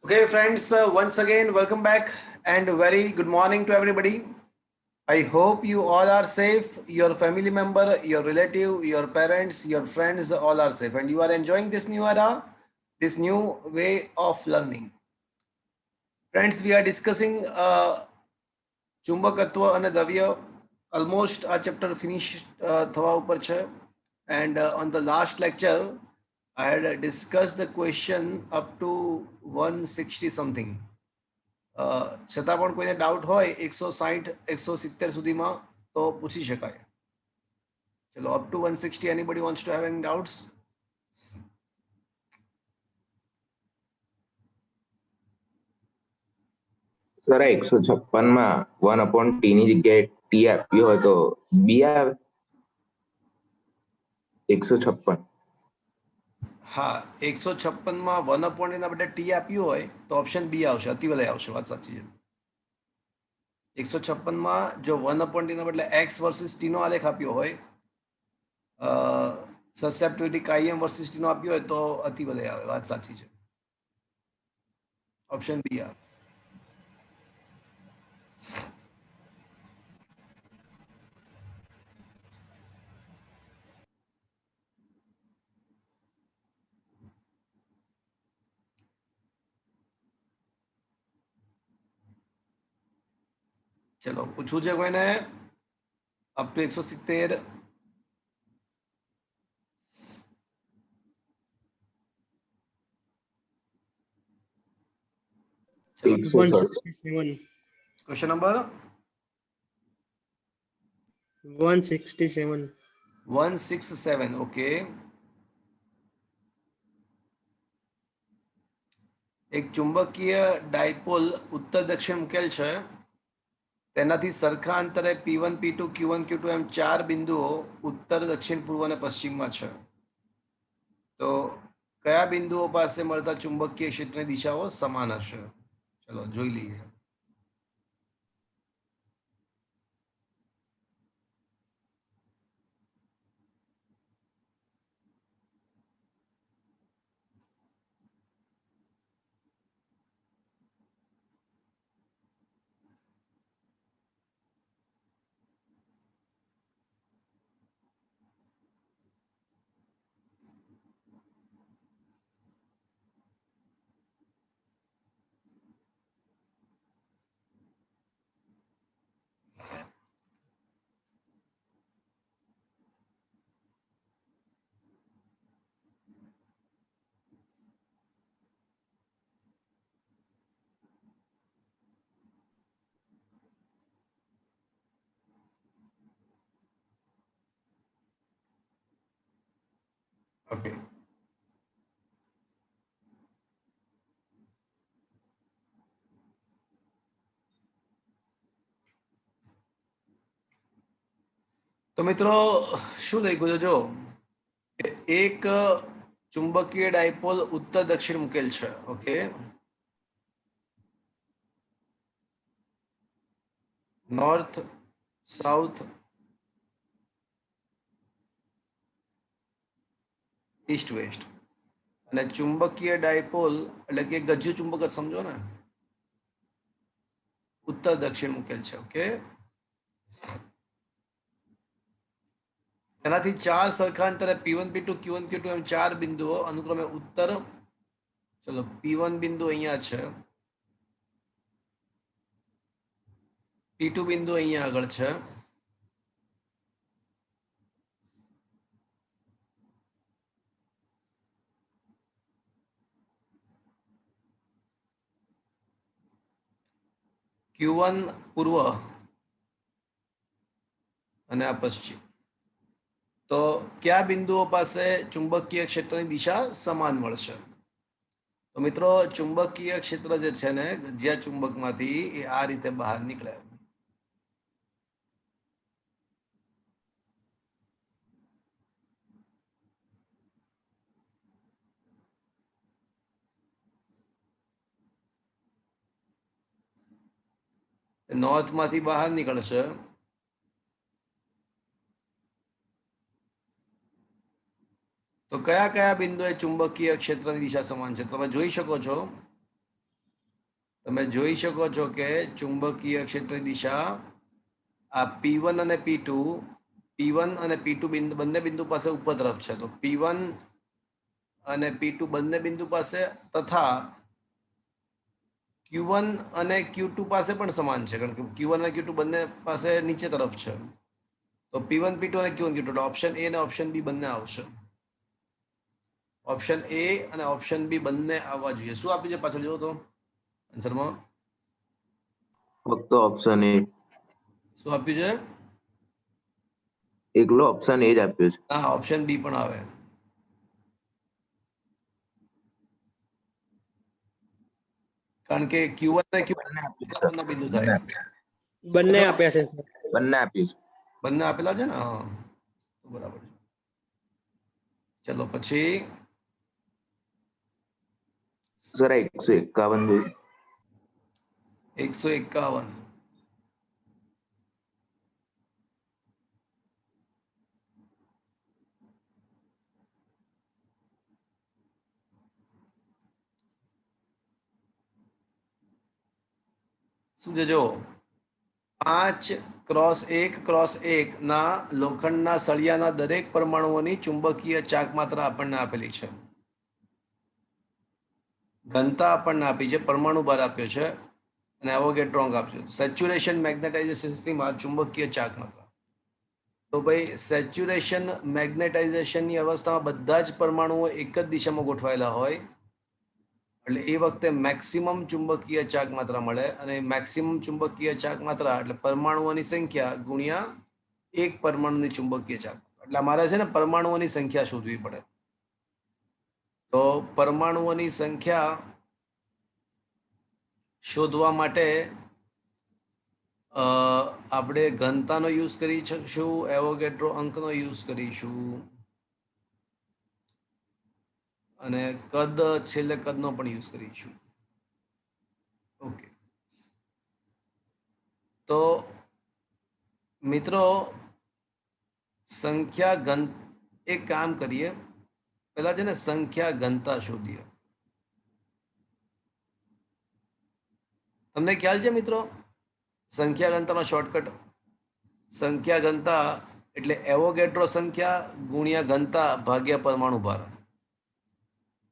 Okay, friends, once again, welcome back and very good morning to everybody. I hope you all are safe, your family member, your relative, your parents, your friends, all are safe, and you are enjoying this new era, this new way of learning. Friends, we are discussing ચુંબકત્વ અને દ્રવ્ય. Almost આ chapter finish થવા ઉપર છે. And on the last lecture, I had discussed the question up to 160 something. છતાં પણ કોઈને doubt હોય 160 170 સુધીમાં તો પૂછી શકાય. ચલો up to 160. Anybody wants to have any doubts? Sir 156 માં 1/t ની જગ્યાએ ટી આપ્યો હોય તો બી આવે 156. હા, 156 માં 1/t ના બદલે ટી આપ્યું હોય તો ઓપ્શન બી આવશે, અતિવલય આવશે. વાત સાચી છે. 156 માં જો 1/t ના બદલે એક્સ વર્સિસ ટી નો આલેખ આપ્યો હોય, સસેપ્ટિવિટી કાયમ વર્સિસ ટી નો આપ્યો હોય તો અતિવલય આવે. વાત સાચી છે. ઓપ્શન બી આવે. ચલો પૂછવું છે કોઈને અપ ટુ 170? ચલો 167. Question number 167. 167. ઓકે, એક ચુંબકીય ડાયપોલ ઉત્તર દક્ષિણ મૂકેલ છે. તેનાથી સરખા અંતરે P1 P2 Q1 Q2 એમ 4 બિંદુઓ ઉત્તર દક્ષિણ પૂર્વ અને પશ્ચિમમાં છે. તો કયા બિંદુઓ પાસે મળતા ચુંબકીય ક્ષેત્રની દિશાઓ સમાન હશે? ચલો જોઈ લઈએ. ઓકે, તો મિત્રો શું થઈ ગયું છે? જો એક ચુંબકીય ડાયપોલ ઉત્તર દક્ષિણ મૂકેલ છે. Okay, north south east west. અને ચુંબકીય ડાયપોલ એટલે કે ગજ્જુ ચુંબક જ સમજો ને, ઉત્તર દક્ષિણ મૂકેલ છે. ઓકે, તેનાથી 4 સરખા અંતરે P1 P2 Q1 Q2 એમ 4 બિંદુઓ અનુક્રમે ઉત્તર. ચલો P1 બિંદુ અહીંયા છે, P2 બિંદુ અહીંયા આગળ છે, Q1 પૂર્વ અને આ પશ્ચિમ. તો કયા બિંદુઓ પાસે ચુંબકીય ક્ષેત્રની દિશા સમાન મળશે? તો મિત્રો ચુંબકીય ક્ષેત્ર જે છે ને, જ્યાં ચુંબકમાંથી એ આ રીતે બહાર નીકળે. નોર્થ માંથી બહાર નીકળશે. તો કયા કયા બિંદુએ ચુંબકીય ક્ષેત્રની દિશા સમાન છે? તમે જોઈ શકો છો તમે જોઈ શકો છો કે ચુંબકીય ક્ષેત્રની દિશા આ P1 અને P2 અને P2 બંને બિંદુ પાસે ઉપર તરફ છે. તો P1 અને P2 બંને બિંદુ પાસે તથા Q1 અને Q2 પાસે પણ સમાન છે, કારણ કે Q1 અને Q2 બંને પાસે નીચે તરફ છે. તો P1 P2 અને Q1 Q2 ઓપ્શન એ અને ઓપ્શન બી બંને આવશે. ઓપ્શન એ અને ઓપ્શન બી બંને આવવા જોઈએ. શું આપ્યું છે પાછળ જોવો તો આન્સરમાં? ફક્ત ઓપ્શન એ. શું આપ્યું છે? એકલો ઓપ્શન એ જ આપ્યું છે. હા, ઓપ્શન બી પણ આવે. કારણ કે Q1 અને Q2 બંને આપ્યું ના બિંદુ છે. થાય. બંને આપ્યા છે સર. બંને આપ્યું છે. બંને આપેલા છે ને? હા, બરાબર છે. ચલો પછી સર 151 જોઈએ. 151. શું છે જો 5x1x1 ના લોખંડના સળિયાના દરેક પરમાણુઓની ચુંબકીય ચાક માત્રા આપણને આપેલી છે. ઘનતા આપણને આપી છે, પરમાણુ ભાર આપ્યો છે અને એવોગેડ્રો અંક આપ્યો છે. સેચ્યુરેશન મેગ્નેટાઇઝેશન સ્થિતિમાં ચુંબકીય ચાક માત્રા. તો ભાઈ સેચ્યુરેશન મેગ્નેટાઇઝેશનની અવસ્થામાં બધા જ પરમાણુઓ એક જ દિશામાં ગોઠવાયેલા હોય, એટલે એ વખતે મેક્સિમમ ચુંબકીય ચાક માત્રા મળે. અને મેક્સિમમ ચુંબકીય ચાક માત્રા એટલે પરમાણુઓની સંખ્યા ગુણ્યા એક પરમાણુની ચુંબકીય ચાક. એટલે મારે છે ને પરમાણુઓની સંખ્યા શોધવી પડે. તો પરમાણુઓની સંખ્યા શોધવા માટે આપણે ઘનતાનો યુઝ કરી શકશું, એવોગેડ્રો અંકનો યુઝ કરીશું અને છેલ્લે કદનો પણ યુઝ કરીશું. ઓકે, તો મિત્રો એક કામ કરીએ, પેલા છે ને સંખ્યા ઘનતા શોધીએ. તમને ખ્યાલ છે મિત્રો સંખ્યા ઘનતાનો શોર્ટકટ? સંખ્યા ઘનતા એટલે એવોગેડ્રો સંખ્યા ગુણ્યા ઘનતા ભાગ્યા પરમાણુ ભાર.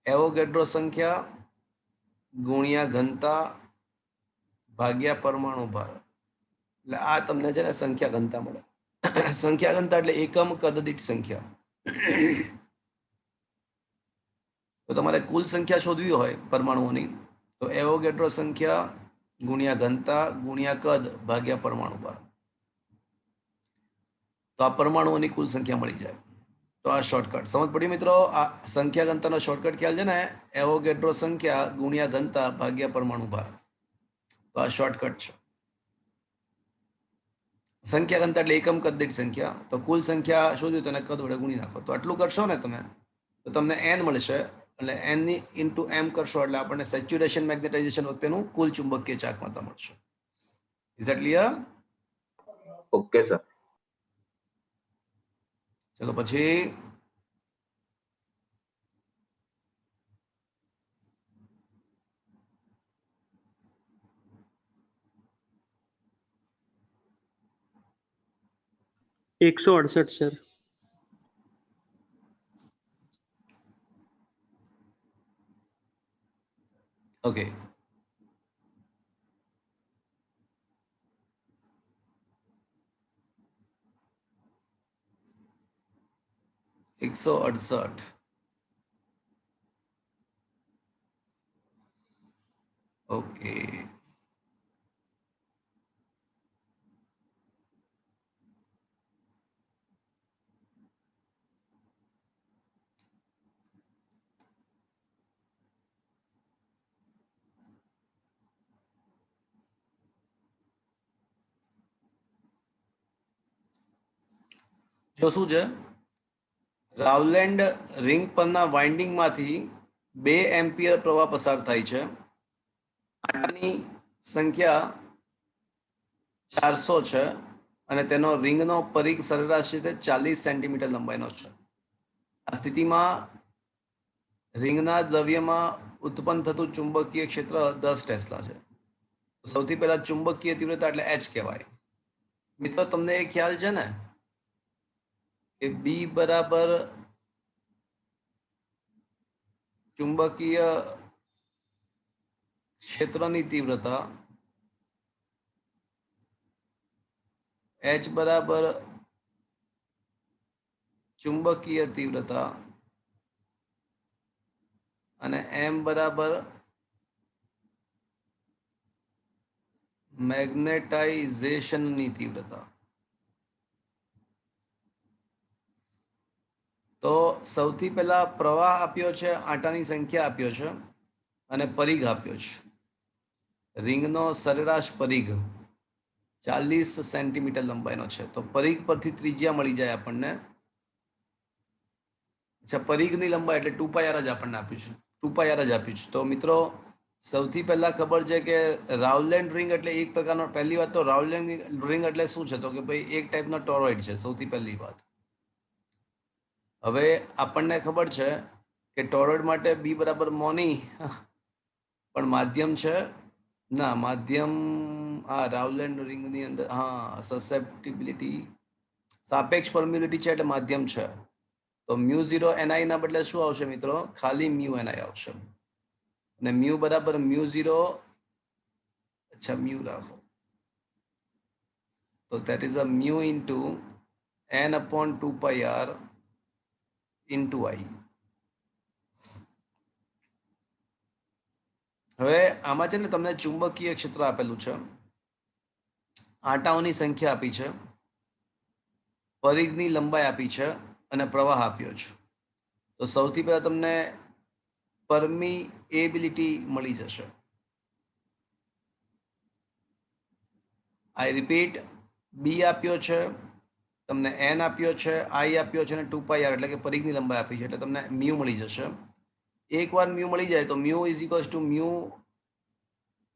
એવોગેડ્રો સંખ્યા ગુણ્યા ઘનતા ભાગ્યા પરમાણુ ભાર. એટલે આ તમને છે ને સંખ્યા ઘનતા મળે. સંખ્યા ઘનતા એટલે એકમ કદ દીઠ સંખ્યા. તો તમારે કુલ સંખ્યા શોધવી હોય પરમાણુઓની, તો એવોગેડ્રો સંખ્યા ગુણ્યા ઘનતા ગુણ્યા કદ ભાગ્યા પરમાણુ ભાર. તો આ પરમાણુઓની કુલ સંખ્યા મળી જાય. તો આ શોર્ટકટ સમજ પડી મિત્રો? આ સંખ્યા ઘનતાનો શોર્ટકટ ખ્યાલ છે ને? એવોગેડ્રો સંખ્યા ગુણ્યા ઘનતા ભાગ્યા પરમાણુ ભાર. તો આ શોર્ટકટ છે. સંખ્યા ઘનતા એટલે એકમ કદ દીઠ સંખ્યા. તો કુલ સંખ્યા શોધ્યું તો એને કદ વડે ગુણી નાખો. તો આટલું કરશો ને તમે તો તમને n મળશે. એટલે n ની ઇન્ટુ m કરશો એટલે આપણને સેચ્યુરેશન મેગ્નેટાઇઝેશન વખતેનું કુલ ચુંબકીય ચાક માત્રા મળશે. Is that clear? Okay sir. ચલો પછી એકસો 168 સર. ઓકે, એકસો 168. ઓકે, જો શું છે રાવલેન્ડ રિંગ પરના વાઇન્ડિંગમાંથી 2 એમ્પિયર પ્રવાહ પસાર થાય છે. આની સંખ્યા 400 છે અને તેનો રિંગનો પરિઘ સરેરાશ રીતે 40 સેન્ટીમીટર લંબાઈનો છે. આ સ્થિતિમાં રિંગના દ્રવ્યમાં ઉત્પન્ન થતું ચુંબકીય ક્ષેત્ર 10 ટેસ્લા છે. સૌથી પહેલા ચુંબકીય તીવ્રતા એટલે H કહેવાય. મિત્રો તમને એ ખ્યાલ છે ને કે B બરાબર ચુંબકીય ક્ષેત્રની તીવ્રતા, H બરાબર ચુંબકીય તીવ્રતા અને M બરાબર મેગ્નેટાઇઝેશનની તીવ્રતા. તો સૌથી પહેલા પ્રવાહ આપ્યો છે, આંટાની સંખ્યા આપ્યો છે અને પરિઘ આપ્યો છે. રિંગનો સરેરાશ પરિઘ 40 સેન્ટીમીટર લંબાઈનો છે. તો પરિઘ પરથી ત્રિજ્યા મળી જાય આપણને. અચ્છા, પરિઘની લંબાઈ એટલે 2πr જ આપણને આપ્યું છે. 2πr જ આપ્યું છે. તો મિત્રો સૌથી પહેલા ખબર છે કે રાઉલેન્ડ રિંગ એટલે એક પ્રકારનો, પહેલી વાત તો રાઉલેન્ડ રિંગ એટલે શું છે, તો કે ભાઈ એક ટાઈપનો ટોરોઇડ છે. સૌથી પહેલી વાત. હવે આપણને ખબર છે કે ટોરોઇડ માટે બી બરાબર મોની, પણ માધ્યમ છે ના, માધ્યમ રાઉલેન્ડ રિંગની અંદર સસેપ્ટિબિલિટી, સાપેક્ષ પરમિબિલિટી છે એટલે માધ્યમ છે. તો μ0 ni ના બદલે શું આવશે મિત્રો? ખાલી μ ni આવશે. અને μ બરાબર μ0, અચ્છા μ રાખો, તો that is a μ into n upon 2πr into I. હવે આમાં છે ને તમને ચુંબકીય ક્ષેત્ર આપેલું છે, આંટાઓની સંખ્યા આપી છે, પરિઘની લંબાઈ આપી છે અને પ્રવાહ આપ્યો છે. તો સૌથી પહેલા તમને પરમિએબિલિટી મળી જશે. આઈ રિપીટ, બી આપ્યો છે, તમને એન આપ્યો છે, આઈ આપ્યો છે અને 2πr એટલે કે પરિઘની લંબાઈ આપી છે, એટલે તમને મ્યુ મળી જશે. એકવાર મ્યુ મળી જાય તો mu is equals to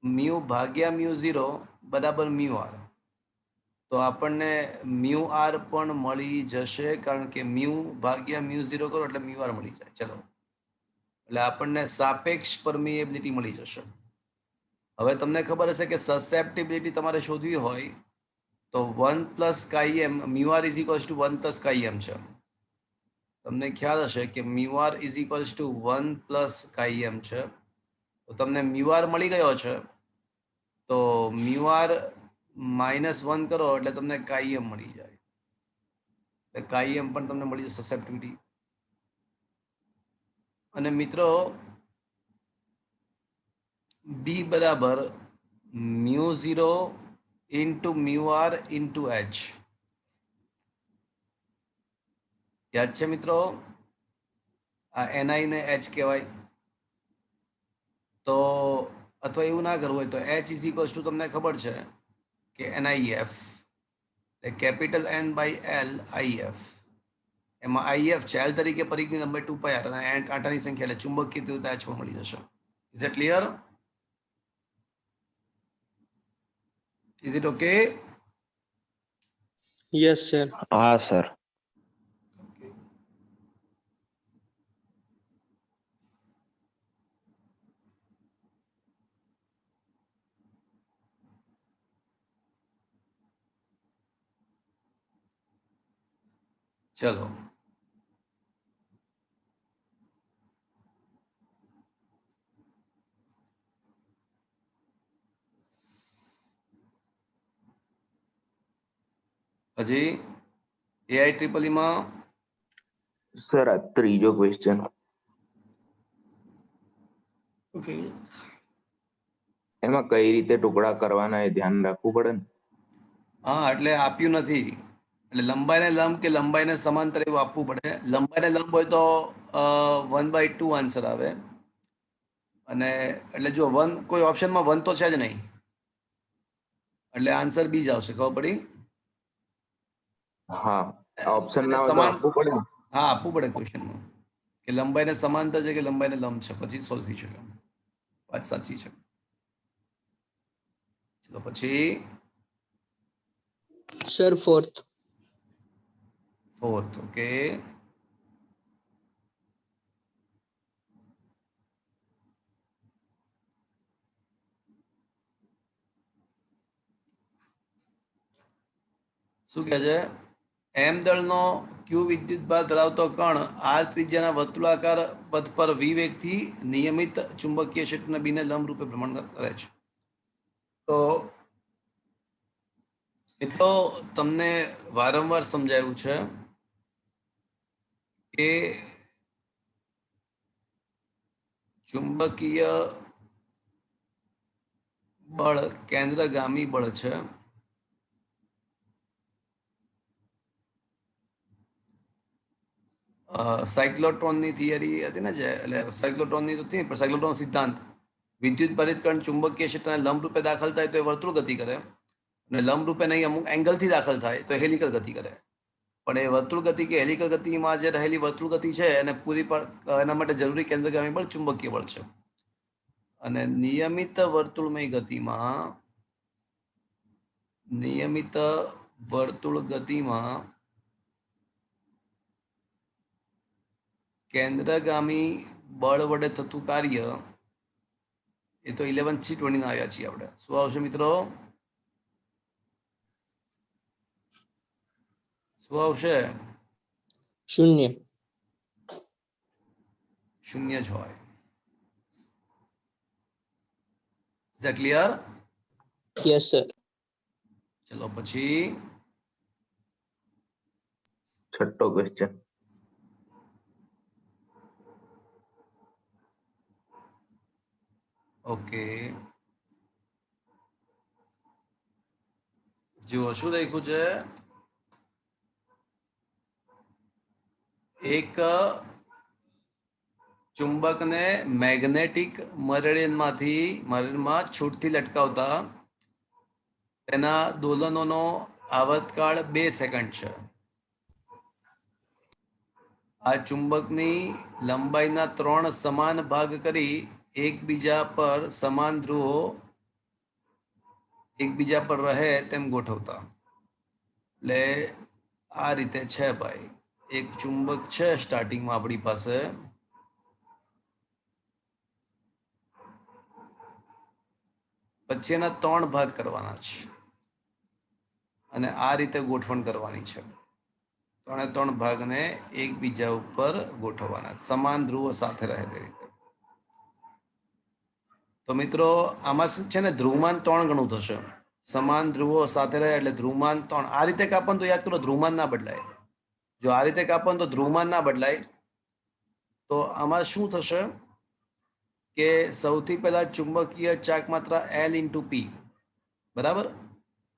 mu ભાગ્યા μ0 બરાબર μr. તો આપણને μr પણ મળી જશે, કારણ કે મ્યુ ભાગ્યા μ0 કરો એટલે μr મળી જાય. ચલો, એટલે આપણને સાપેક્ષ પરમિએબિલિટી મળી જશે. હવે તમને ખબર હશે કે સસેપ્ટિબિલિટી તમારે શોધવી હોય તો 1 પ્લસ કાઈ μr is equals to 1 plus કાઈ છે. તમને ખ્યાલ હશે કે μr is equals to 1 plus કાઈ છે. તો તમને μr મળી ગયો છે, તો μr -1 કરો એટલે તમને કાઈ મળી જાય. એટલે કાઈ પણ તમને મળી જશે સસેપ્ટિબિલિટી. અને મિત્રો બી બરાબર μ0 ઇન્ટુ μr ઇન્ટુ h. યાદ છે મિત્રો? આ ni ને h કહેવાય. તો અથવા એવું ના કરવું હોય તો h ઇઝ ઇક્વલ્સ ટુ તમને ખબર છે કે NIF, capital N by L IF. એમાં IF છે L તરીકે પરિઘની લંબાઈ 2πr અને આંટાની સંખ્યા એટલે ચુંબકીય તીવ્રતા h પણ મળી જશે. Is it clear? Is it okay? Yes, sir. હા સર. Okay. ચલો, હજી AIEEE માં સર આ ત્રીજો ક્વેશ્ચન. ઓકે, એમાં કઈ રીતે ટુકડા કરવાના એ ધ્યાન રાખવું પડે ને? હા, એટલે આપ્યું નથી એટલે લંબાઈને લંબ કે લંબાઈને સમાંતર એવું આપવું પડે. લંબાઈને લંબ હોય તો 1/2 આન્સર આવે. અને એટલે જો 1 કોઈ ઓપ્શનમાં 1 તો છે જ નહીં, એટલે આન્સર બી જ આવશે. ખબર પડી? હા, ઓપ્શન અને ના હોય તો સમાન, આપવું પડે ને? હા આપવું પડે ક્વેશ્ચનમાં કે લંબાઈને સમાંતર છે કે લંબાઈને લંબ છે, પછી સોલ્વ થઈ શકે. વાત સાચી છે. ચલો પછી Sir, fourth. 4th. ઓકે, શું કહે છે? એમ દળનો ક્યુ વિદ્યુત ભાર ધરાવતો કણ આર ત્રિજ્યાના વર્તુળાકાર પથ પર v વેગથી નિયમિત ચુંબકીય ક્ષેત્રના બીને લંબરૂપે ભ્રમણ કરે છે. તો મિત્રો તમને વારંવાર સમજાયું છે કે ચુંબકીય બળ કેન્દ્રગામી બળ છે. સાયક્લોટ્રોનની થિયરી હતી ને, જે એટલે સાયક્લોટ્રોનની તો હતી પણ સાયક્લોટ્રોન સિદ્ધાંત, વિદ્યુત પરિત કણ ચુંબકીય ક્ષેત્રને લંબ રૂપે દાખલ થાય તો એ વર્તુળ ગતિ કરે, અને લંબ રૂપે નહીં અમુક એંગલથી દાખલ થાય તો હેલિકલ ગતિ કરે. પણ એ વર્તુળ ગતિ કે હેલિકલ ગતિમાં જે રહેલી વર્તુળ ગતિ છે એને પૂરી એના માટે જરૂરી કેન્દ્રગામી બળ ચુંબકીય બળ છે. અને નિયમિત વર્તુળ ગતિમાં કેન્દ્રગામી બળ વડે થતું કાર્ય એ તો 11C20 ના આવ્યા છીએ આપણે. શું આવશે મિત્રો? શું આવશે? 0. 0 જ હોય. Is that clear? Yes, sir. ચલો પછી છઠ્ઠો ક્વેશ્ચન. ઓકે, જુઓ શું લખ્યું છે. એક ચુંબકને મેગ્નેટિક મરેડિયનમાં છૂટથી લટકાવતા તેના દોલનોનો આવર્તકાળ 2 સેકન્ડ છે. આ ચુંબકની લંબાઈના 3 સમાન ભાગ કરી એકબીજા પર સમાન ધ્રુવો એકબીજા પર રહે તેમ ગોઠવતા. એટલે આ રીતે છે ભાઈ, એક ચુંબક છે સ્ટાર્ટિંગમાં આપણી પાસે, પછી એના 3 ભાગ કરવાના છે અને આ રીતે ગોઠવણ કરવાની છે. 3 ભાગને એકબીજા ઉપર ગોઠવવાના, સમાન ધ્રુવો સાથે રહે તે રીતે. તો મિત્રો આમાં શું છે ને, ધ્રુવમાન 3 ગણું થશે. સમાન ધ્રુવો સાથે રહે એટલે ધ્રુવમાન 3. આ રીતે કાપો તો યાદ કરો ધ્રુવમાન ના બદલાય. જો આ રીતે કાપો તો ધ્રુવમાન ના બદલાય. તો આમાં શું થશે કે સૌથી પહેલા ચુંબકીય ચાક માત્રા L × P, બરાબર.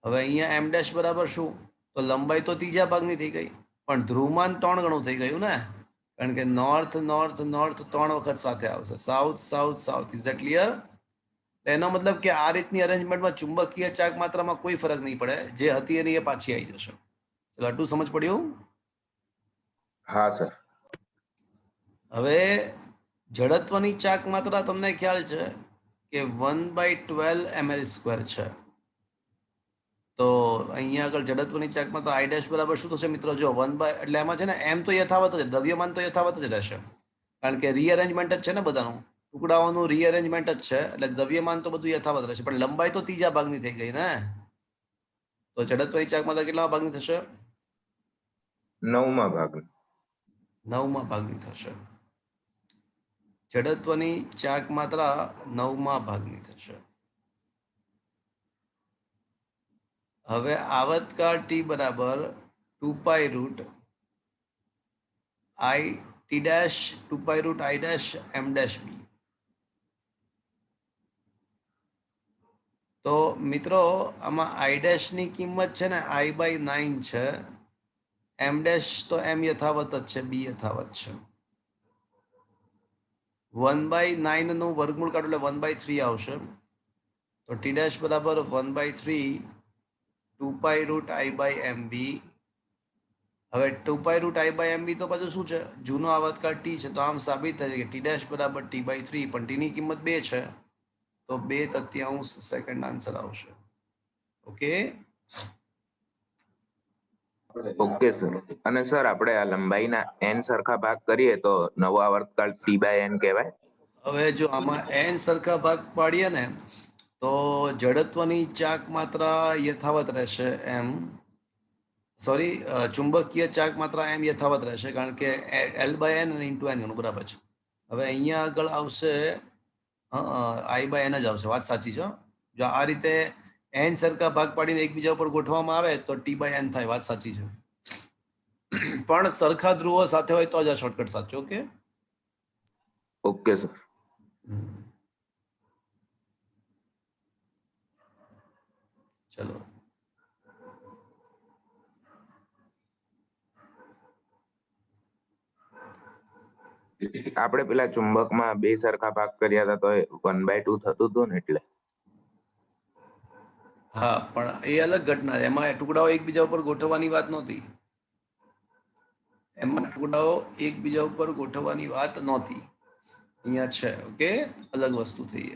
હવે અહીંયા M' બરાબર શું? તો લંબાઈ તો ત્રીજા ભાગની થઈ ગઈ, પણ ધ્રુવમાન 3 ગણું થઈ ગયું ને, કારણ કે નોર્થ 3 વખત સાથે આવશે, south south south. Is that clear? એનો મતલબ કે આ રીતની અરેન્જમેન્ટમાં ચુંબકીય ચાક માત્રામાં કોઈ ફરક નહીં પડે, જે હતી એની એ પાછી આવી જશે. ચલો આટલું સમજ પડ્યું? હા સર. હવે જડત્વની ચાક માત્રા તમને ખ્યાલ છે કે 1/12 ml² છે. તો અહીંયા આગળ જડત્વની ચાક માત્રા I' બરાબર શું થશે મિત્રો? જો 1 એટલે એમાં છે ને m તો યથાવત જ, દ્રવ્યમાન તો યથાવત જ રહેશે, કારણ કે રીઅરેન્જમેન્ટ જ છે ને બધાનું, ટુકડાઓનું રીઅરેન્જમેન્ટ જ છે, એટલે દ્રવ્યમાન તો બધું યથાવત રહેશે, પણ લંબાઈ તો ત્રીજા ભાગની થઈ ગઈ ને. તો જડત્વની ચાક માત્રા કેટલા ભાગની થશે? 9મા ભાગની. 9મા ભાગની થશે. જડત્વની ચાક માત્રા 9મા ભાગની થશે. હવે આવર્તકાળ T બરાબર 2π√I T'(2π√I') M'(B). તો મિત્રો આમાં I' ની કિંમત છે ને I/9 છે, M' તો M યથાવત જ છે, B યથાવત છે. 1/9 નું વર્ગમૂળ કાઢો એટલે 1/3 આવશે. તો T' બરાબર 1/3 2π√I/MB. હવે 2π√I/MB તો પાછું શું છે? જૂનો આવર્તકાળ T છે, તો આમ સાબિત થાય કે T' બરાબર T/3, પણ T ની કિંમત 2 છે, તો 2/3 સેકન્ડ આન્સર આવશે. Okay okay sir. અને સર આપણે આ લંબાઈના n સરખા ભાગ કરીએ તો નવો આવર્તકાળ T/n કહેવાય? હવે જો આમાં n સરખા ભાગ પાડીએ ને તો જડત્વની ચાક માત્રા યથાવત રહેશે m, સોરી, ચુંબકીય ચાર્જ માત્રા એમ યથાવત રહેશે, કારણ કે L બાય N અને ઇન્ટુ N ગણું, બરાબર છે. હવે અહીંયા આગળ આવશે I બાય N જ આવશે. વાત સાચી છે. જો આ રીતે N સરખા ભાગ પાડીને એકબીજા ઉપર ગોઠવવામાં આવે તો T બાય N થાય. વાત સાચી છે. પણ સરખા ધ્રુવો સાથે હોય તો જ આ શોર્ટકટ સાચો. Okay, okay sir. ચલો. આપણે પેલા ચુંબકમાં બે સરખા ભાગ કર્યા હતા તો 1/2 થતું હતું ને, એટલે હા, પણ એ અલગ ઘટના છે. એમાં ટુકડાઓ એકબીજા ઉપર ગોઠવવાની વાત નહોતી. એમાં ટુકડાઓ એકબીજા ઉપર ગોઠવવાની વાત નહોતી. અહીંયા છે. ઓકે, અલગ વસ્તુ થઈ.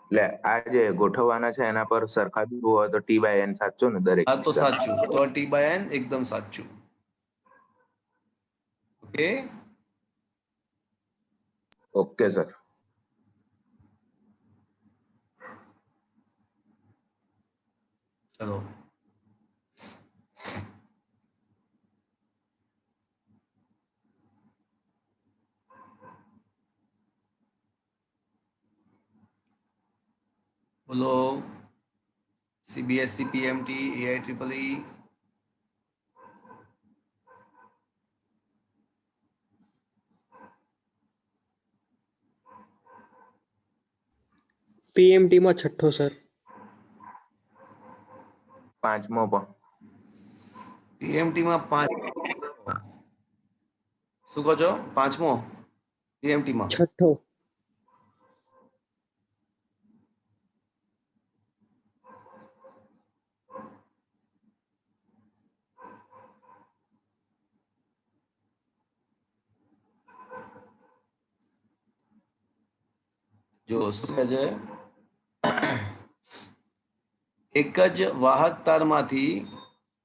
એટલે આ જે ગોઠવવાના છે એના પર સરખા ધ્રુવ હોય તો T બાય N સાચું ને દરેક હા, તો કિસ્સામાં? સાચું. તો T બાય N એકદમ સાચું. Okay, okay sir. ચલો. બોલો. CBSE, PMT, AIEEE. PMT માં છઠ્ઠો સર. પાંચમો પણ. PMT માં 5. શું કહો છો? પાંચમો PMT માં. છઠ્ઠો. જો શું કહે છે, એક જ વાહક તારમાંથી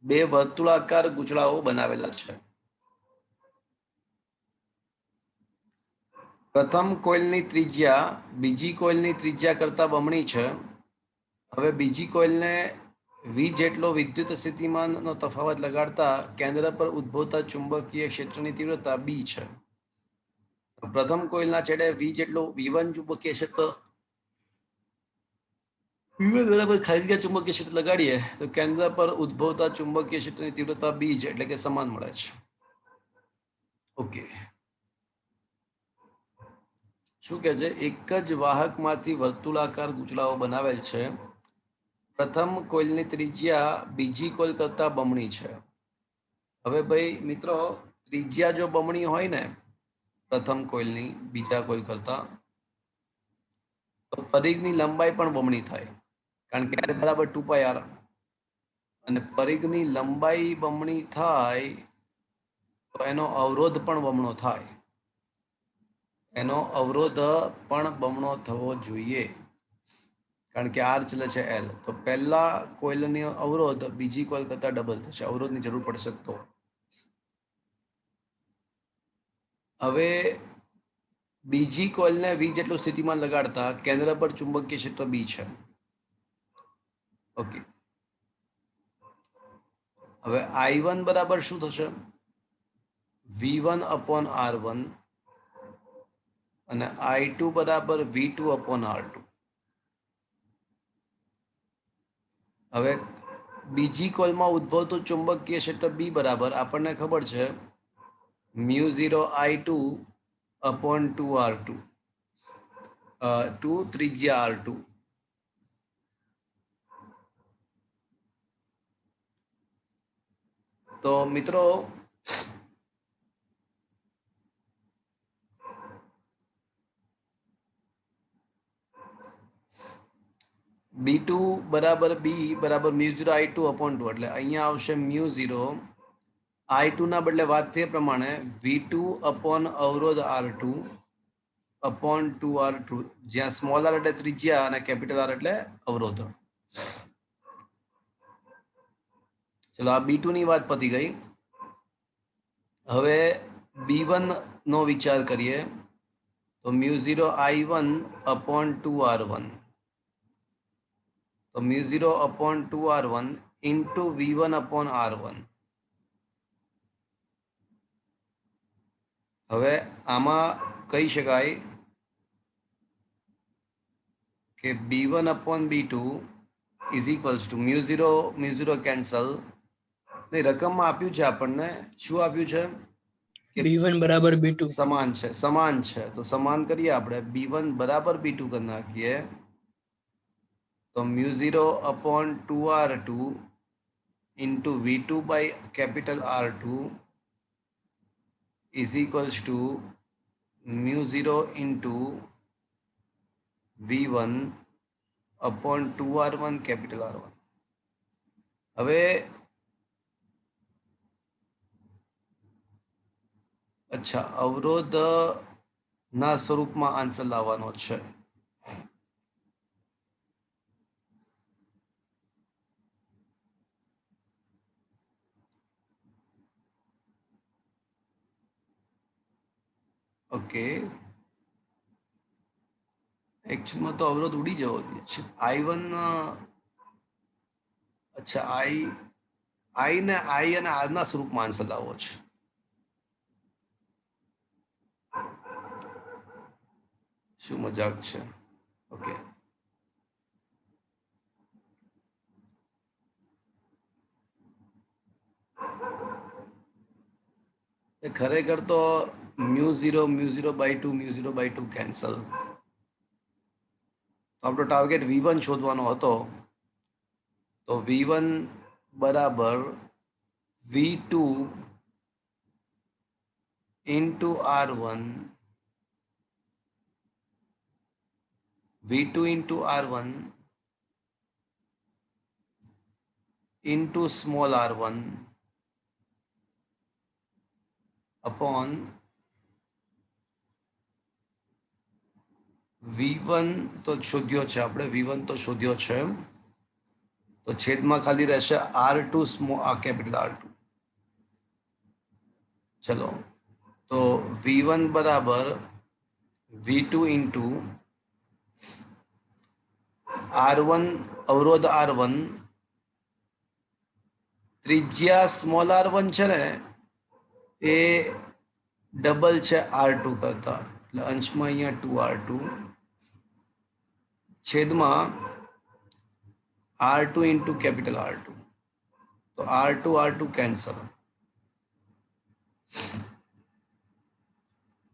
બે વર્તુળાકાર ગૂંચળાઓ બનાવેલા છે. પ્રથમ કોઇલની ત્રિજ્યા બીજી કોઇલની ત્રિજ્યા કરતા બમણી છે. હવે બીજી કોઇલને V જેટલો વિદ્યુત સ્થિતિમાનનો તફાવત લગાડતા કેન્દ્ર પર ઉદ્ભવતા ચુંબકીય ક્ષેત્રની તીવ્રતા B છે. પ્રથમ કોઇલના છેડે V1 ચુંબકીય ક્ષેત્ર V1 બરાબર ખાલી જગ્યા ચુંબકીય ક્ષેત્ર લગાડીએ તો કેન્દ્ર પર ઉદ્ભવતા ચુંબકીય ક્ષેત્રની તીવ્રતા B છે, એટલે કે સમાન મળે છે. ઓકે, શું કહે છે? એક જ વાહકમાંથી વર્તુળાકાર ગૂંચળાઓ બનાવેલ છે. પ્રથમ કોઇલની ત્રિજ્યા બીજી કોઇલ કરતા બમણી છે. હવે ભાઈ મિત્રો, ત્રિજ્યા જો બમણી હોય ને પ્રથમ કોઇલની બીજા કોઇલ કરતા, તો પરિઘની લંબાઈ પણ બમણી થાય, કારણ કે R બરાબર 2πr, અને પરિઘની લંબાઈ બમણી થાય તો એનો અવરોધ પણ બમણો થાય. એનો અવરોધ પણ બમણો થવો જોઈએ, કારણ કે R ચલે છે L. તો પહેલા કોઇલની અવરોધ બીજી કોઇલ કરતા ડબલ થશે. અવરોધની જરૂર પડશે તો. હવે બીજી કોઇલને V જેટલું સ્થિતિમાન લગાડતા કેન્દ્ર પર ચુંબકીય ક્ષેત્ર B છે. ઓકે, હવે I1 બરાબર શું થશે? V1/R1 અને I2 બરાબર V2/R2. હવે બીજી કોઇલમાં ઉદ્ભવતું ચુંબકીય ક્ષેત્ર B બરાબર આપણને ખબર છે μ0I2/2R2 2 ત્રિજ્યા R2. તો મિત્રો, B2 બરાબર B બરાબર μ0I2/2, એટલે અહીંયા આવશે μ0I2 ના બદલે વાત તે પ્રમાણે V2/અવરોધ R2/2R2, જ્યાં સ્મોલ r એટલે ત્રિજ્યા અને કેપિટલ R એટલે અવરોધ. ચલો, આ B2 ની વાત પતી ગઈ. હવે B1 નો વિચાર કરીએ તો μ0I1/2R1. તો μ0/2R1 into V1 upon R1. હવે આમાં કહી શકાય કે B1 upon B2 is equals to mu0 cancel. નહીં, રકમમાં આપ્યું છે આપણને, શું આપ્યું છે કે B1 બરાબર B2. સમાન છે તો સમાન કરીએ આપણે. B1 બરાબર B2 કરી નાખીએ તો mu0 upon 2R2 into V2 by capital R2 is equals to mu0 into V1 upon 2R1 capital R1. હવે અચ્છા, અવરોધ ના સ્વરૂપમાં આન્સર લાવવાનો છે. ઓકે, એકચ્યુઅલમાં તો અવરોધ ઉડી જવો છે. I1 અચ્છા, I ને I અને R ના સ્વરૂપમાં આન્સર લાવવો છે. શું મજાક છે. ઓકે, ખરેખર તો mu0 by 2 કેન્સલ. તો આપણો ટાર્ગેટ V1 શોધવાનો હતો. તો V1 બરાબર V2 into R1 V2 into R1 into small r1 upon V1 તો શોધ્યો છે આપણે, V1 તો શોધ્યો છે, તો છેદમાં ખાલી રહેશે R2 સ્મોલ કેપિટલ R2. ચલો, તો V1 બરાબર V2 into R1 અવરોધ R1 ત્રિજ્યા સ્મોલ r1 છે ને એ ડબલ છે R2 કરતા, એટલે અંશમાં અહીંયા 2R2 છેદમાં R2 into capital R2. તો R2 કેન્સલ.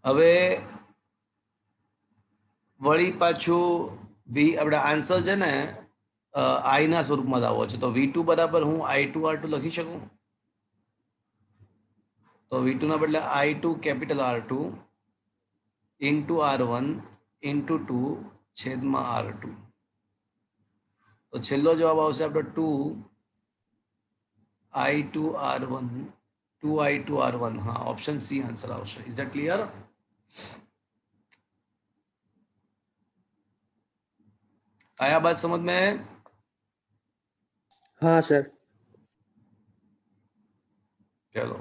હવે વળી પાછું આપણે આન્સર છે ને I ના સ્વરૂપમાં લાવવો છે. તો V2 બરાબર હું I2 R2 લખી શકું. તો V2 ના બદલે I2 capital R2 into R1 into 2 છેદમાં R2. તો છેલ્લો જવાબ આવશે આપણો 2I2 R1. હા, ઓપ્શન સી આન્સર આવશે. Is that clear? आया बात समझ में? हाँ सर. चलो,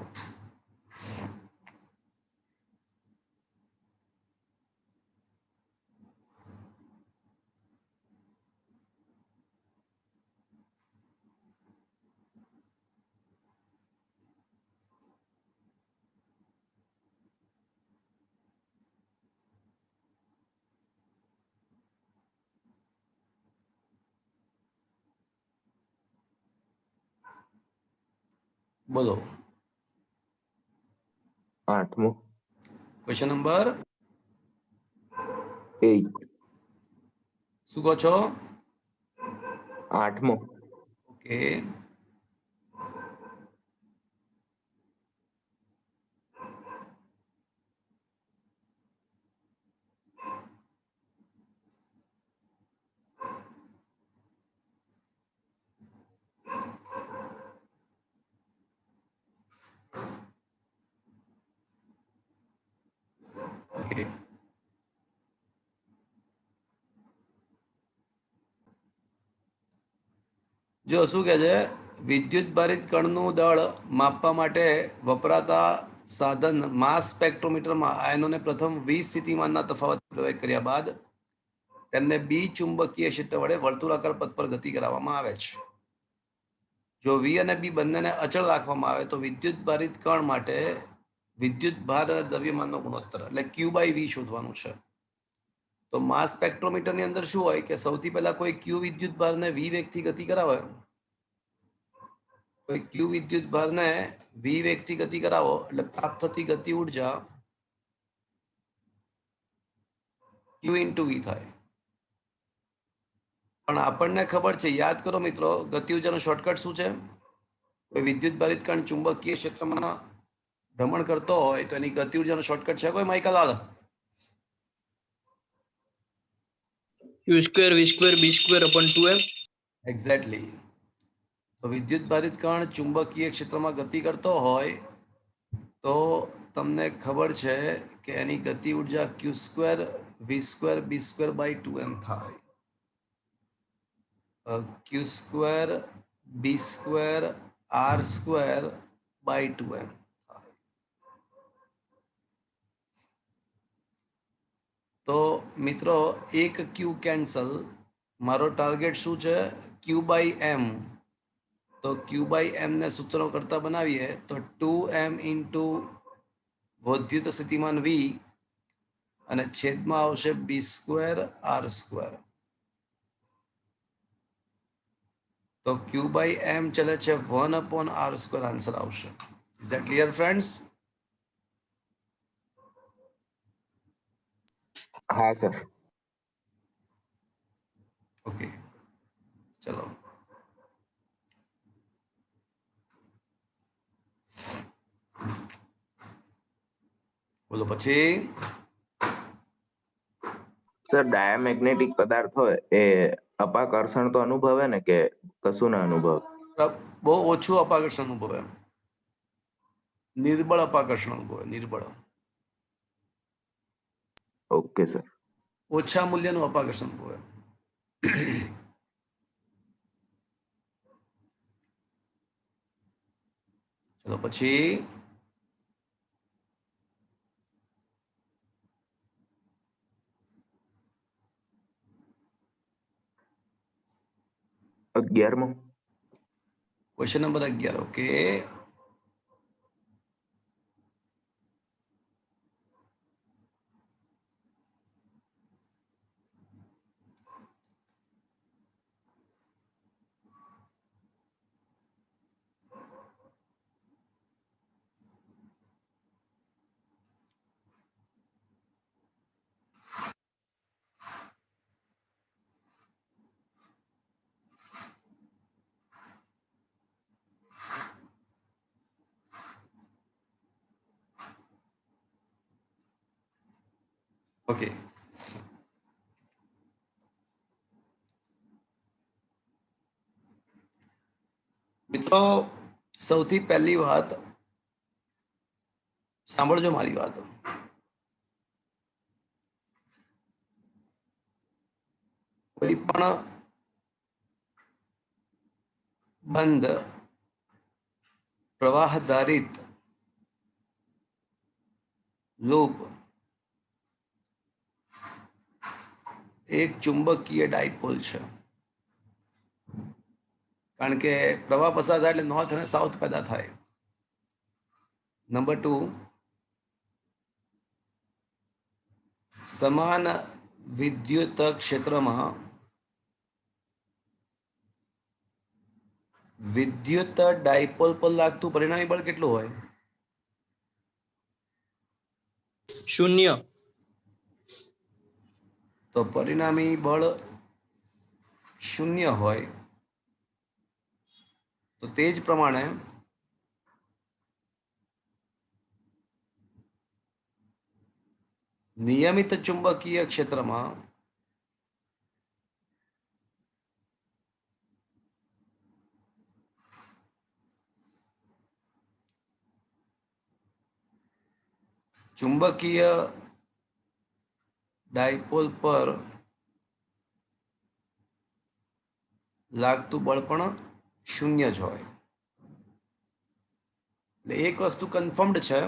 बोलो. 8મો क्वेश्चन नंबर 8. શું કહો છો? 8મો. Okay, okay. જો શું કહે છે, વિદ્યુત ભારિત કણનું દળ માપવા માટે વપરાતા સાધન માસ સ્પેક્ટ્રોમીટરમાં આયનોને પ્રથમ 20 સ્થિતિમાનના તફાવત પ્રયોગ કર્યા બાદ તેમને બી ચુંબકીય ક્ષેત્ર વડે વર્તુળાકાર પથ પર ગતિ કરાવવામાં આવે છે. જો વી અને બી બંનેને અચળ રાખવામાં આવે તો વિદ્યુત ભારિત કણ માટે વિદ્યુત ભાર અને દ્રવ્યમાનનો ગુણોત્તર એટલે ક્યુ બાય વી શોધવાનું છે. તો માસ સ્પેક્ટ્રોમીટરની અંદર શું હોય કે સૌથી પહેલા કોઈ ક્યુ વિદ્યુત ભારને વી વેગથી ગતિ કરાવે, કોઈ ક્યુ વિદ્યુત ભારને વી વેગથી ગતિ કરાવો એટલે પ્રાપ્ત થતી ગતિ ઉર્જા ક્યુ ઇન્ટુ વી થાય. પણ આપણને ખબર છે, યાદ કરો મિત્રો, ગતિ ઉર્જાનો શોર્ટકટ શું છે? કોઈ વિદ્યુત ભારિત કણ ચુંબકીય ક્ષેત્રમાં ભ્રમણ કરતો હોય તો એની ગતિ ઉર્જાનો શોર્ટકટ છે કોઈ માઇકલ? ક્યુ square v square b square upon 2m. Exactly. તો વિદ્યુત ભારિત કણ ચુંબકીય ક્ષેત્રમાં ગતિ કરતો હોય તો તમને ખબર છે કે એની ગતિ ઉર્જા q square v square b square by 2m થાય. Q square b square r square by 2m થાય. તો મિત્રો એક ક્યુ કેન્સલ. મારો ટાર્ગેટ શું છે? ક્યુ બાય એમ. તો ક્યુ બાય એમ ને સૂત્રો કરતા બનાવીએ તો 2m ઇન્ટુ વોદ્યુત સ્થિતિમાન વી અને છેદમાં આવશે બી સ્ક્વેર આર સ્ક્વેર. તો ક્યુ બાય એમ ચલે છે 1/r સ્ક્વેર આન્સર આવશે. Is that clear friends? હા સર. ઓકે, ચલો. બોલો પછી. સર ડાયામેગ્નેટિક પદાર્થ હોય એ અપાકર્ષણ તો અનુભવે ને કે કશું ના અનુભવે? બહુ ઓછું અપાકર્ષણ અનુભવે, નિર્બળ અપાકર્ષણ અનુભવે, નિર્બળ. Okay sir. ઓછા મૂલ્યનું અપાકર્ષણ અનુભવે. ચલો પછી. અગિયારમો ક્વેશ્ચન નંબર 11. Okay, okay. મિત્રો સૌથી પહેલી વાત સાંભળજો મારી વાત. કોઈ પણ બંધ પ્રવાહધારિત લૂપ એક ચુંબકીય ડાયપોલ છે. કારણ કે પ્રવાહ પસાર થાય એટલે નોર્થ અને સાઉથ પેદા થાય. નંબર 2, સમાન વિદ્યુત ક્ષેત્રમાં વિદ્યુત ડાયપોલ પર લાગતું પરિણામી બળ કેટલું હોય? 0. તો પરિણામી બળ 0 હોય તો તે જ પ્રમાણે નિયમિત ચુંબકીય ક્ષેત્રમાં ચુંબકીય ડાયપોલ પર લાગતું બળ પણ 0 જ હોય. એટલે એક વસ્તુ કન્ફર્મ્ડ છે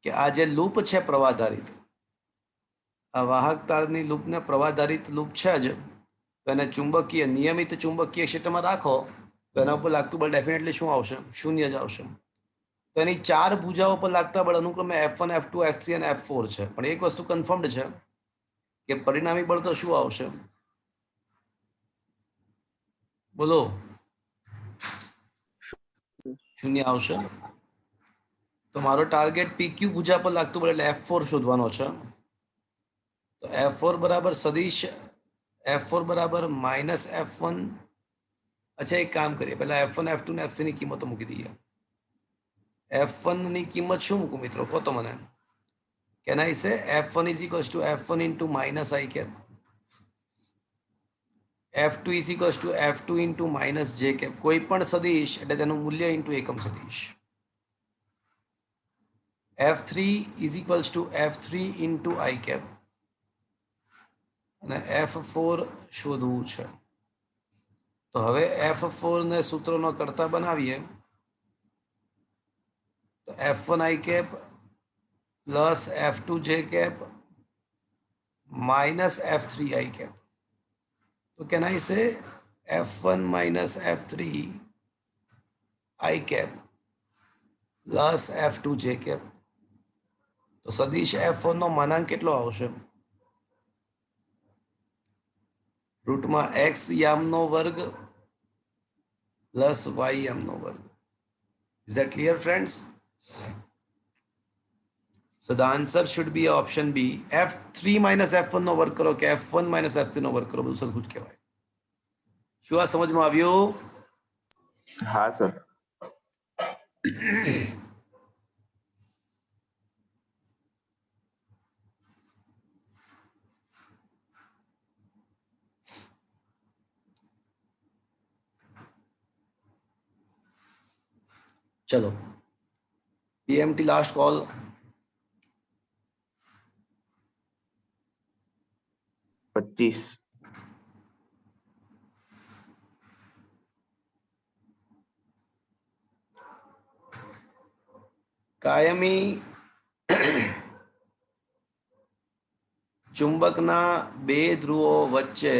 કે આ જે લૂપ છે પ્રવાહધારિત, આ વાહક તારની લૂપને પ્રવાહધારિત લૂપ છે જ, તો એને ચુંબકીય નિયમિત ચુંબકીય ક્ષેત્રમાં રાખો તો એના ઉપર લાગતું બળ ડેફિનેટલી શું આવશે? શૂન્ય જ આવશે. તો એની 4 ભુજાઓ પર લાગતા બળ અનુક્રમે F1, F2, F3 અને F4 છે. પણ એક વસ્તુ કન્ફર્મ્ડ છે કે પરિણામી બળ તો શું આવશે? બોલો. શૂન્ય આવશે. તો મારો ટાર્ગેટ PQ ભુજા પર લાગતું બળ એટલે F4 શોધવાનો છે. તો F4 બરાબર સદિશ F4 બરાબર -F1. અચ્છા, એક કામ કરીએ, પહેલા F1, F2 ને F3 ની કિંમતો મૂકી દઈએ. F1 ની કિંમત શું મૂકું મિત્રો? કહો તો મને. Can I say F1 is equals to F1 into minus I cap? F2 is equals to F2 into minus J cap. કોઈ પણ સદિશ એટલે તેનું મૂલ્ય ઇન્ટુ એકમ સદિશ. F3 is equals to F3 into I cap. અને F4 શોધવું છે. તો હવે F4 ને સૂત્રોનો કરતા બનાવીએ. તો F1 I cap plus F2 J cap minus F3 I cap. So can I say F1 minus F3 I cap plus F2 J cap? તો સદિશ F4 નો માનાંક કેટલો આવશે? રૂટમાં x યામનો વર્ગ પ્લસ y યામનો વર્ગ. Is that clear, friends? So the answer should be option B. F3 minus F1 નો વર્ગ કરો કે F1 minus F3 નો વર્ગ કરો, બધું સરખું જ કહેવાય. શું આ સમજમાં આવ્યું? હા સર. ચલો, PMT લાસ્ટ કોલ. પચીસ. કાયમી ચુંબકના બે ધ્રુવો વચ્ચે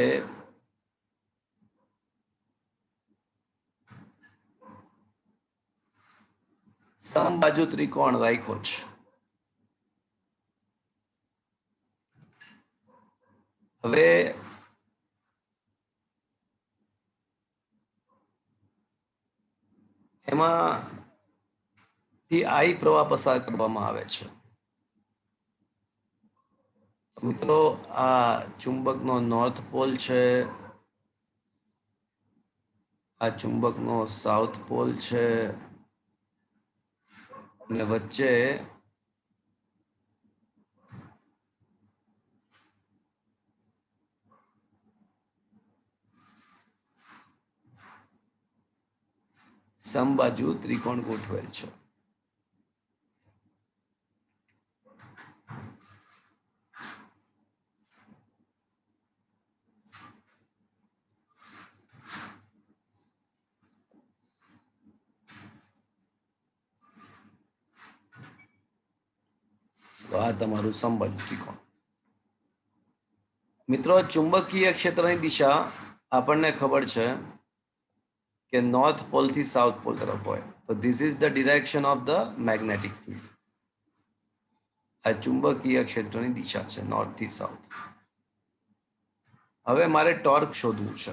સમબાજુ ત્રિકોણ રાખ્યો છે. હવે એમાંથી I પ્રવાહ પસાર કરવામાં આવે છે. મિત્રો, આ ચુંબકનો નોર્થ પોલ છે, આ ચુંબકનો સાઉથ પોલ છે, અને વચ્ચે સમબાજુ ત્રિકોણ ગોઠવેલ છે. આ તમારું સમબાજુ ત્રિકોણ. મિત્રો, ચુંબકીય ક્ષેત્રની દિશા આપણને ખબર છે કે નોર્થ પોલ થી સાઉથ પોલ તરફ હોય. તો this is the direction of the magnetic field. આ ચુંબકીય ક્ષેત્રની દિશા છે, નોર્થ થી સાઉથ. હવે મારે ટોર્ક શોધવું છે.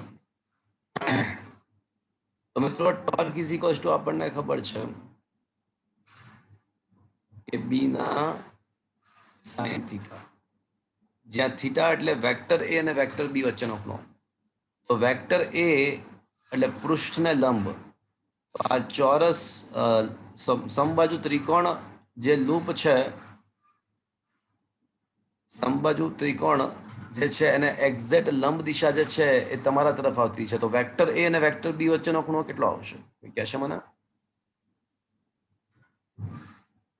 તો મિત્રો, ટોર્ક ઇઝ ઇક્વલ્સ ટુ આપણને ખબર છે કે બી ના સાઇન થીટા, જ્યાં થીટા એટલે વેક્ટર એ અને વેક્ટર બી વચ્ચેનો ખૂણો. તો વેક્ટર એ એટલે પૃષ્ઠને લંબ. આ ચોરસ સમબાજુ ત્રિકોણ જે લૂપ છે, સમબાજુ ત્રિકોણ જે છે એને એક્ઝેક્ટ લંબ દિશા જે છે એ તમારા તરફ આવતી છે. તો વેક્ટર એ અને વેક્ટર બી વચ્ચેનો ખૂણો કેટલો આવશે? કોઈ કહેશે મને?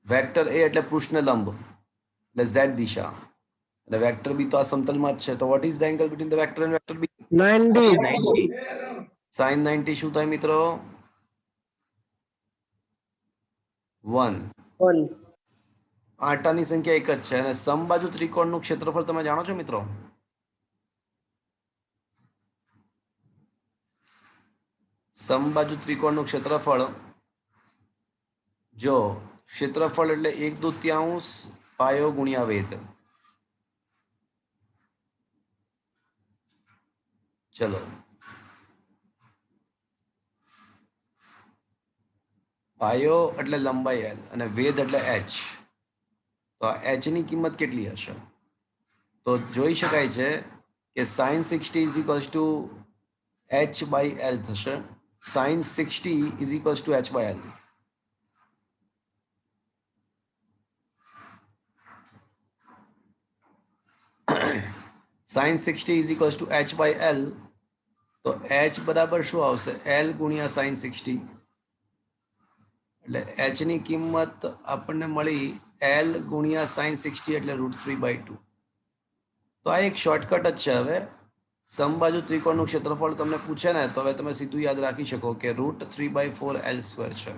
વેક્ટર એ એટલે પૃષ્ઠને લંબ એટલે ઝેડ દિશા, એટલે વેક્ટર બી તો આ સમતલમાં જ છે. તો what is the angle between the vector and vector B? 90. sin 90 શું થાય મિત્રો? 1. આંટાની સંખ્યા એક જ છે. અને સમબાજુ ત્રિકોણનું ક્ષેત્રફળ તમે જાણો છો મિત્રો? સમબાજુ ત્રિકોણનું ક્ષેત્રફળ, જો ક્ષેત્રફળ એટલે 1/2 પાયો ગુણ્યા વેધ. ચલો, પાયો એટલે લંબાઈ L અને વેધ એટલે h. તો આ h ની કિંમત કેટલી હશે? તો જોઈ શકાય છે કે sin 60 is equals to h/L થશે. sin 60 is equals to h/L. sin 60 is equals to h/L. તો h બરાબર શું આવશે? L ગુણ્યા sin 60. એટલે h ની કિંમત આપણને મળી L ગુણ્યા sin 60 એટલે √3/2. તો આ એક શોર્ટકટ જ છે. હવે સમબાજુ ત્રિકોણનું ક્ષેત્રફળ તમને પૂછે ને તો હવે તમે સીધું યાદ રાખી શકો કે √3/4L² છે.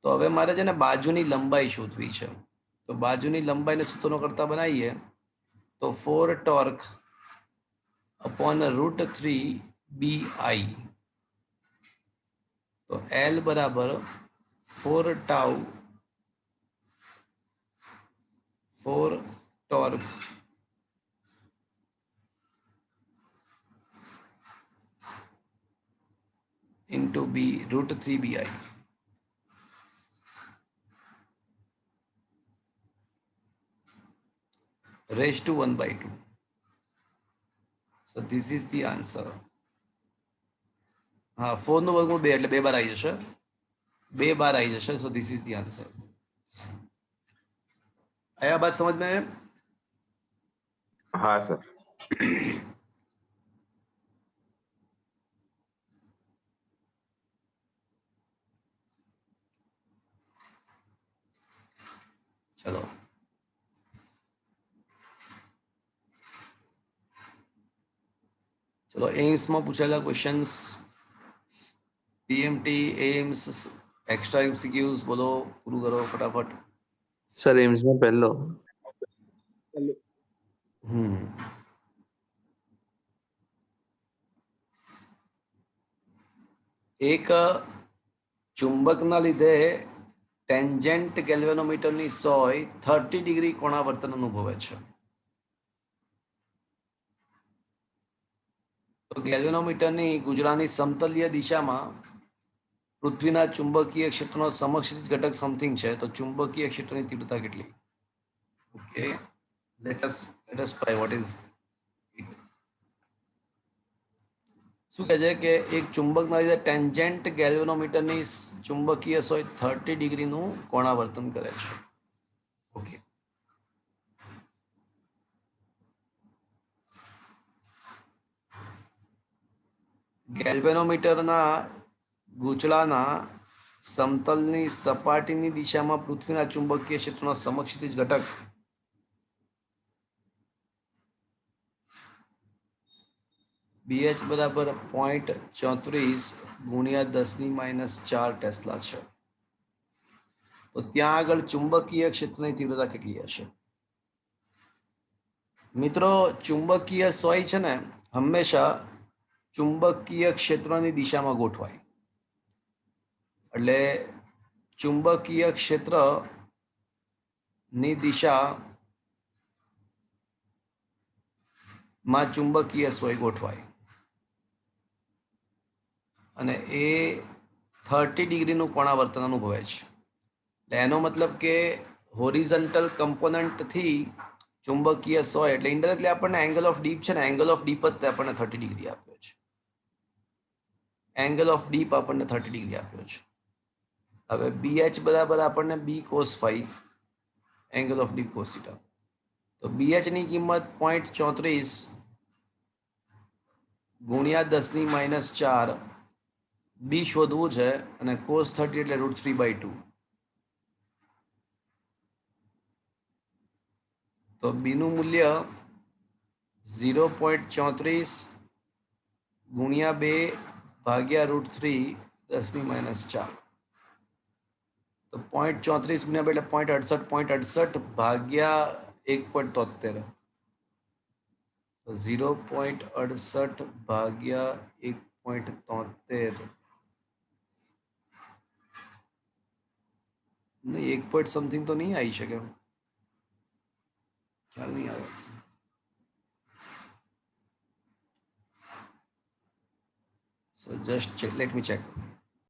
તો હવે મારે છે ને બાજુની લંબાઈ શોધવી છે. તો બાજુની લંબાઈને સૂત્રો કરતા બનાવીએ તો 4 ટોર્ક અપોન √3bi. તો L બરાબર 4 tau 4 torque into b √3bi. raised to 1/2. So this is the answer. हाँ, 4 નું વર્ગમૂળ 2 એટલે 2 બાર આવી જશે. 2 બાર આવી જશે. So this is the answer. आया बात समझ में? હા સર. चलो, चलो एम्स में पूछेला questions, PMT AIIMS extra MCQs बोलो, पूરું કરો ફટાફટ. સર એમ્સ માં પહેલો એક ચુંબકના લીધે ટેન્જન્ટ ગેલ્વેનોમીટરની સોય 30 ડિગ્રી કોણાવર્તન અનુભવે છે. તો ગેલ્વેનોમીટરની ગુજરાની સમતલીય દિશામાં પૃથ્વીના ચુંબકીય ક્ષેત્રનો સમક્ષિતિજ ઘટક સમથિંગ છે. તો ચુંબકીય ક્ષેત્રની તીવ્રતા કેટલી? Okay, let us try what is it. શું કહે છે કે એક ચુંબકના લીધે ટેન્જન્ટ ગેલ્વેનોમીટરની ચુંબકીય સોય 30 ડિગ્રીનું કોણાવર્તન કરે છે. ઓકે, ગેલ્વેનોમીટરના ગૂંચળાના સમતલની સપાટીની દિશામાં પૃથ્વીના ચુંબકીય ક્ષેત્રનો સમક્ષિતિજ ઘટક BH બરાબર 0.34 ગુણ્યા 10⁻⁴ ટેસ્લા છે. તો ત્યાં આગળ ચુંબકીય ક્ષેત્રની તીવ્રતા કેટલી હશે? મિત્રો, ચુંબકીય સોય છે ને હંમેશા ચુંબકીય ક્ષેત્રની દિશામાં ગોઠવાય. એટલે ચુંબકીય ક્ષેત્રની દિશામાં ચુંબકીય સોય ગોઠવાય અને એ 30 ડિગ્રીનું કોણાવર્તન અનુભવે છે. એટલે એનો મતલબ કે હોરિઝોન્ટલ કમ્પોનન્ટથી ચુંબકીય સોય એટલે ઇન્ડાયરેક્ટલી આપણને એંગલ ઓફ ડીપ છે ને, એંગલ ઓફ ડીપ જ આપણને 30 ડિગ્રી આપ્યો છે. એંગલ ઓફ ડીપ આપણને 30 ડિગ્રી આપ્યો છે. હવે BH બરાબર આપણને B cos phi, angle of deep cos theta. તો BH ની કિંમત 0.34 ગુણ્યા 10⁻⁴ B શોધવું છે અને cos 30 એટલે √3/2. તો B નું મૂલ્ય 0.34 ગુણ્યા 2 ભાગ્યા √3 10⁻⁴. તો 0.34 ગુણ્યા 2 એટલે 0.68 ભાગ્યા 1.73. તો 0.68 ભાગ્યા 1.73 नहीं 1 पॉइंट समथिंग तो नहीं आई શકે ખ્યાલ નહીં આવે so just check let me check